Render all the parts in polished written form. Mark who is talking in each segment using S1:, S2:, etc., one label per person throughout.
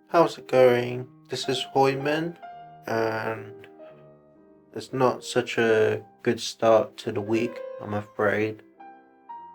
S1: How's it going? This is Hoiman, and it's not such a good start to the week, I'm afraid.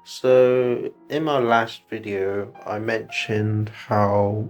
S1: So, in my last video, I mentioned how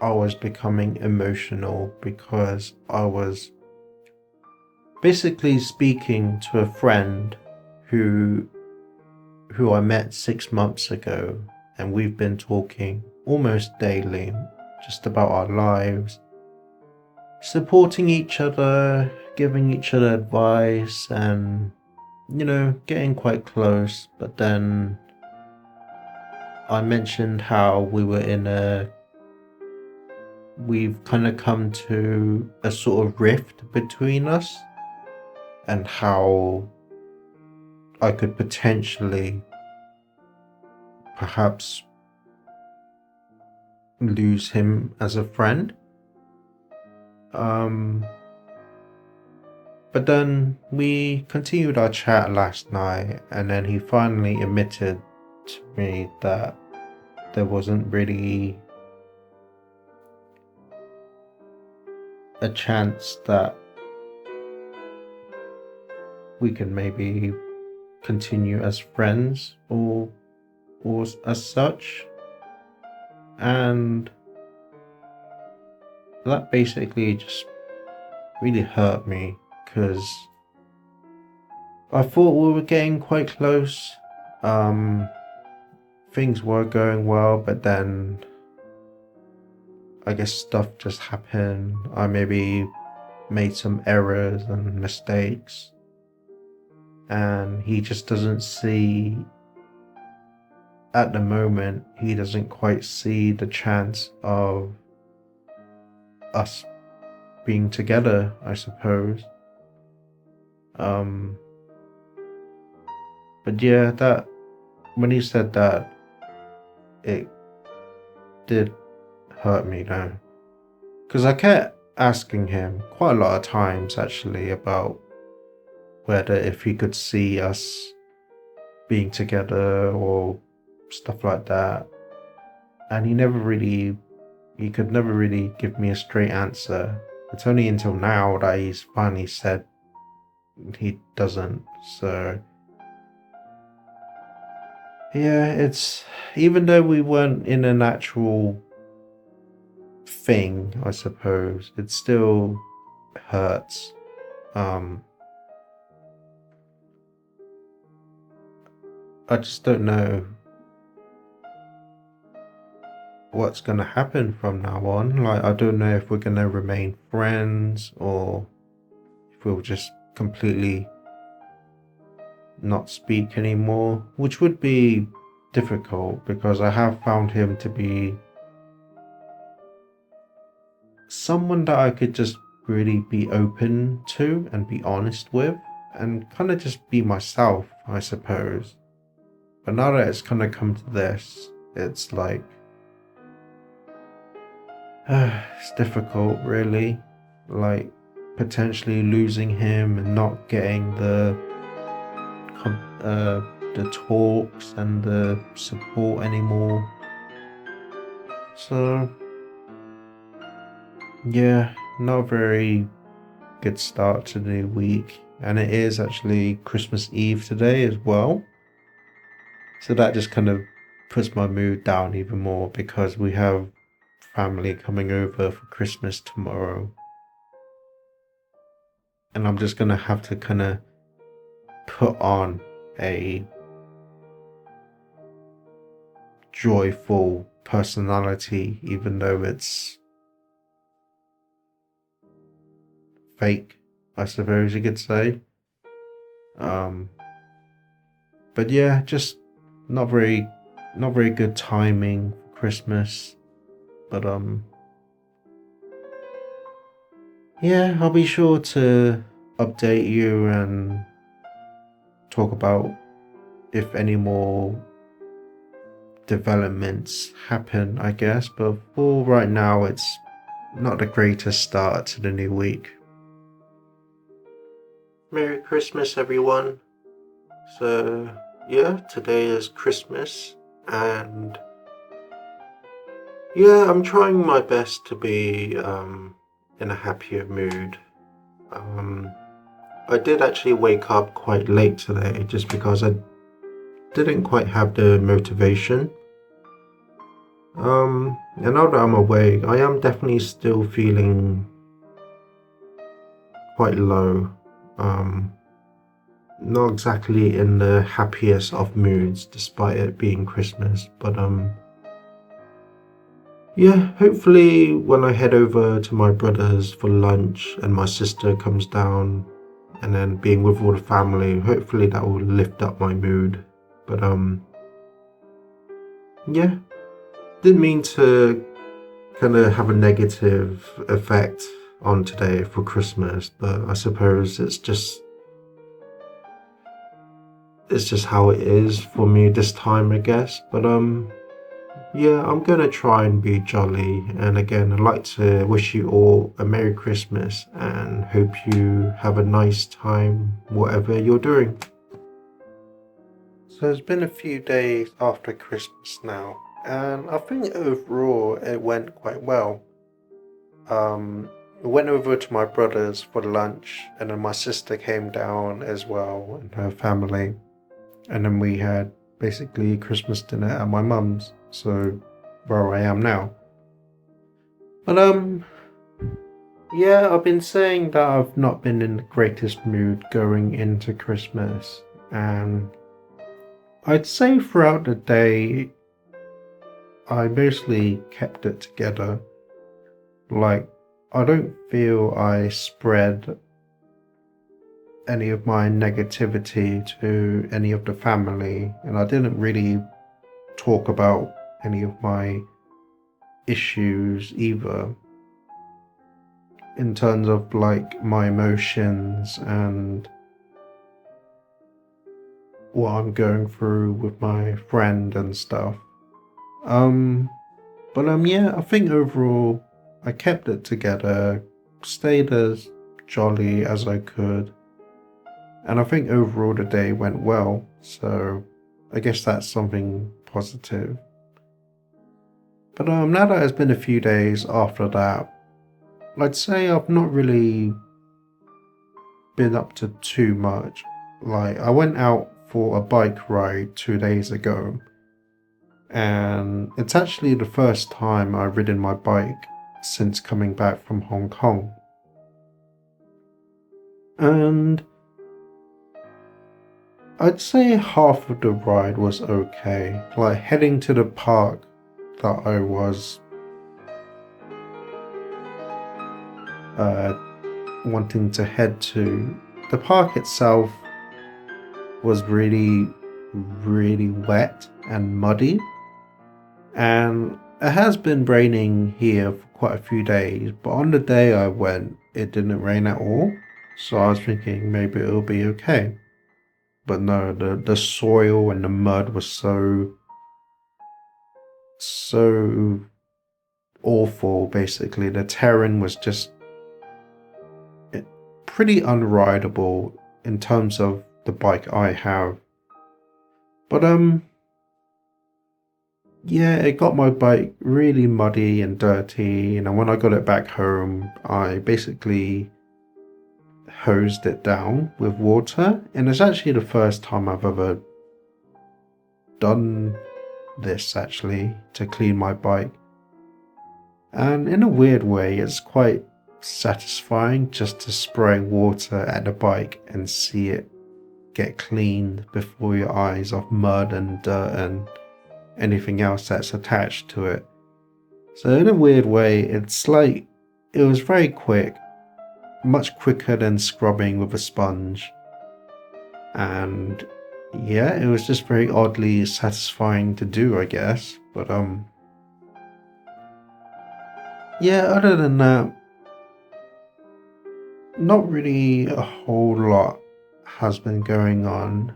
S1: I was becoming emotional because I was basically speaking to a friend who who I met 6 months ago, and we've been talking almost daily just about our lives, supporting each other, giving each other advice, and getting quite close. But then I mentioned how we've kind of come to a sort of rift between us, and how I could potentially perhaps lose him as a friend. But then we continued our chat last night, and then he finally admitted to me that there wasn't really a chance that we can maybe continue as friends or as such. And that basically just really hurt me because I thought we were getting quite close. Things were going well, but then I guess stuff just happened. I maybe made some errors and mistakes, and he just doesn't see, at the moment, he doesn't quite see the chance of us being together, I suppose. But yeah, that when he said that, it did hurt me now, because I kept asking him quite a lot of times actually about whether if he could see us being together or stuff like that, and he could never really give me a straight answer. It's only until now that he's finally said he doesn't. So yeah, it's, even though we weren't in an actual thing, I suppose, it still hurts. I just don't know what's gonna happen from now on. Like, I don't know if we're gonna remain friends or if we'll just completely not speak anymore, which would be difficult because I have found him to be someone that I could just really be open to and be honest with and kind of just be myself, I suppose. But now that it's kind of come to this, it's like it's difficult, really. Like, potentially losing him and not getting the talks and the support anymore. So yeah, not a very good start to the week, and it is actually Christmas Eve today as well. So that just kind of puts my mood down even more because we have family coming over for Christmas tomorrow. And I'm just gonna have to kind of put on a joyful personality, even though it's fake, I suppose you could say. But yeah, just not very good timing for Christmas. But yeah, I'll be sure to update you and talk about if any more developments happen, I guess. But for right now, it's not the greatest start to the new week. Merry Christmas, everyone. So yeah, today is Christmas, and Yeah, I'm trying my best to be in a happier mood. Um, I did actually wake up quite late today just because I didn't quite have the motivation. And now that I'm awake, I am definitely still feeling quite low. Um, Not exactly in the happiest of moods despite it being Christmas, but yeah, hopefully when I head over to my brother's for lunch and my sister comes down and then being with all the family, hopefully that will lift up my mood. But yeah, didn't mean to kind of have a negative effect on today for Christmas, but I suppose it's just how it is for me this time, I guess. But yeah, I'm gonna try and be jolly. And again, I'd like to wish you all a Merry Christmas and hope you have a nice time, whatever you're doing. So it's been a few days after Christmas now, and I think overall it went quite well. I went over to my brother's for lunch, and then my sister came down as well and her family, and then we had basically Christmas dinner at my mum's. So where I am now. But yeah, I've been saying that I've not been in the greatest mood going into Christmas, and I'd say throughout the day I mostly kept it together. Like, I don't feel I spread any of my negativity to any of the family, and I didn't really talk about any of my issues either, in terms of like my emotions and what I'm going through with my friend and stuff. Um, but yeah, I think overall I kept it together, stayed as jolly as I could, and I think overall the day went well. So I guess that's something positive. But now that it's been a few days after that, I'd say I've not really been up to too much. Like, I went out for a bike ride 2 days ago, and it's actually the first time I've ridden my bike since coming back from Hong Kong. And I'd say half of the ride was okay. Like, heading to the park that I was uh, wanting to head to, the park itself was really, really wet and muddy. And it has been raining here for quite a few days, but on the day I went, it didn't rain at all. So I was thinking maybe it'll be okay. But no, the soil and the mud was so awful. Basically, the terrain was just pretty unrideable in terms of the bike I have. But yeah, it got my bike really muddy and dirty, and when I got it back home, I basically hosed it down with water, and it's actually the first time I've ever done this actually to clean my bike. And in a weird way, it's quite satisfying just to spray water at the bike and see it get cleaned before your eyes of mud and dirt and anything else that's attached to it. So in a weird way, it's like it was very quick, much quicker than scrubbing with a sponge. And yeah, it was just very oddly satisfying to do, I guess. But yeah, other than that, not really a whole lot has been going on.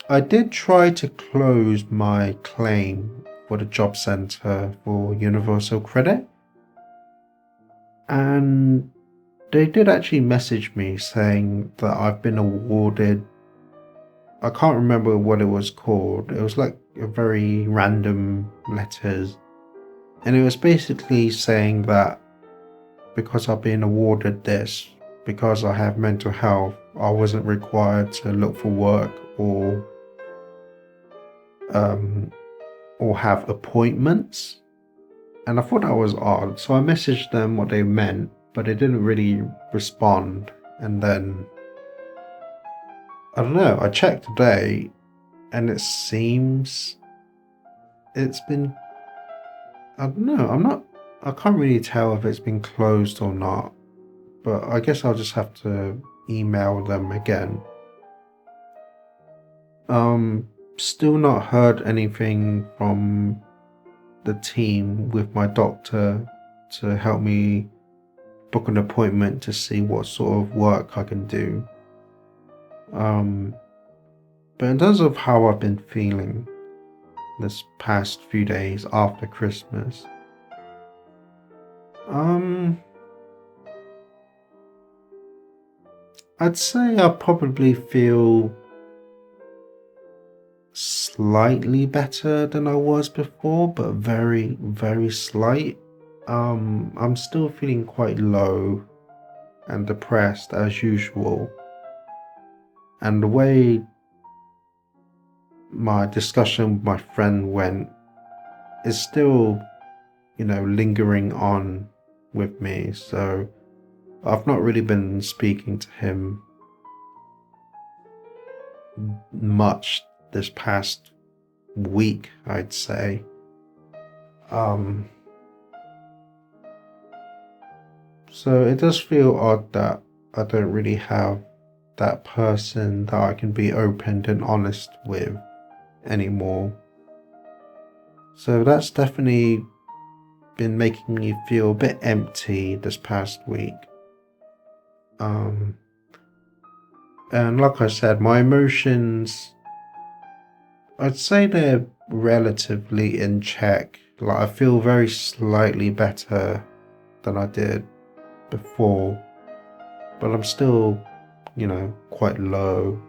S1: I did try to close my claim for the job centre for Universal Credit, and they did actually message me saying that I've been awarded. I can't remember what it was called. It was like a very random letters, And it was basically saying that because I've been awarded this, because I have mental health, I wasn't required to look for work um, or have appointments. And I thought that was odd. So I messaged them what they meant, but they didn't really respond. And then, I don't know, I checked today and it seems it's been, I don't know, I can't really tell if it's been closed or not. But I guess I'll just have to email them again. Still not heard anything from the team with my doctor to help me book an appointment to see what sort of work I can do. But in terms of how I've been feeling this past few days after Christmas, I'd say I probably feel slightly better than I was before, but very, very slight. I'm still feeling quite low and depressed as usual. And the way my discussion with my friend went is still, lingering on with me. So I've not really been speaking to him much this past week, I'd say. So it does feel odd that I don't really have that person that I can be open and honest with anymore. So that's definitely been making me feel a bit empty this past week. And like I said, my emotions, I'd say they're relatively in check. Like, I feel very slightly better than I did before, but I'm still, quite low,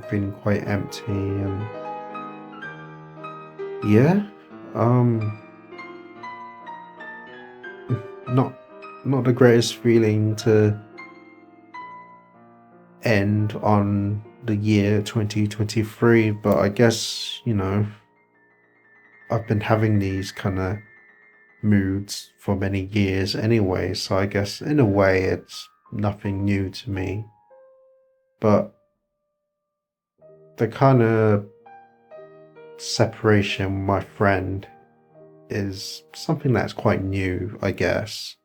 S1: feeling quite empty, and yeah, not the greatest feeling to end on the year 2023, but I guess, I've been having these kind of moods for many years anyway, so I guess in a way it's nothing new to me. But the kind of separation with my friend is something that's quite new, I guess.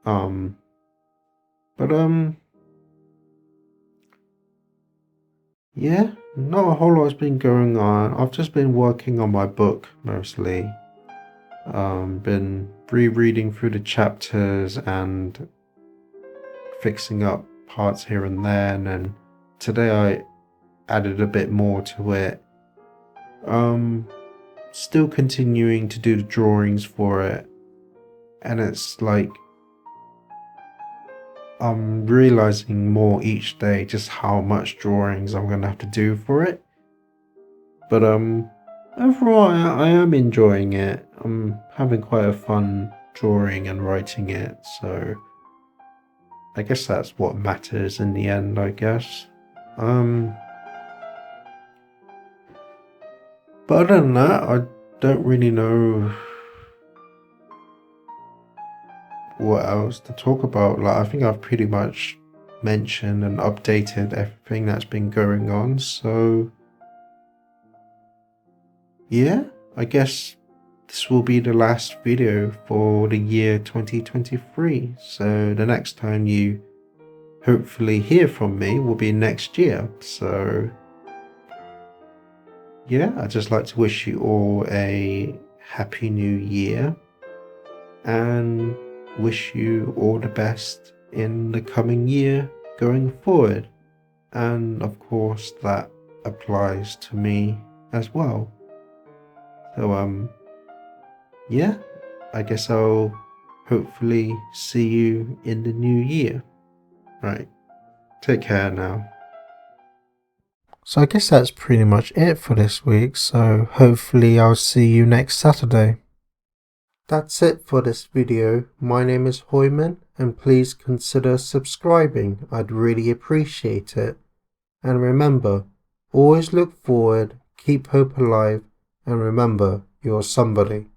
S1: But yeah, not a whole lot's been going on. I've just been working on my book mostly. Been rereading through the chapters and fixing up parts here and there, and then today I added a bit more to it. Still continuing to do the drawings for it, and it's like I'm realizing more each day just how much drawings I'm gonna have to do for it. But overall I am enjoying it. I'm having quite a fun drawing and writing it, so I guess that's what matters in the end, I guess. But other than that, I don't really know what else to talk about. Like, I think I've pretty much mentioned and updated everything that's been going on, so yeah, I guess this will be the last video for the year 2023. So the next time you hopefully hear from me will be next year. So yeah, I'd just like to wish you all a happy new year and wish you all the best in the coming year going forward. And of course that applies to me as well. So yeah, I guess I'll hopefully see you in the new year. Right, take care now. So I guess that's pretty much it for this week, so hopefully I'll see you next Saturday. That's it for this video. My name is Hoiman, and please consider subscribing. I'd really appreciate it. And remember, always look forward, keep hope alive, and remember, you're somebody.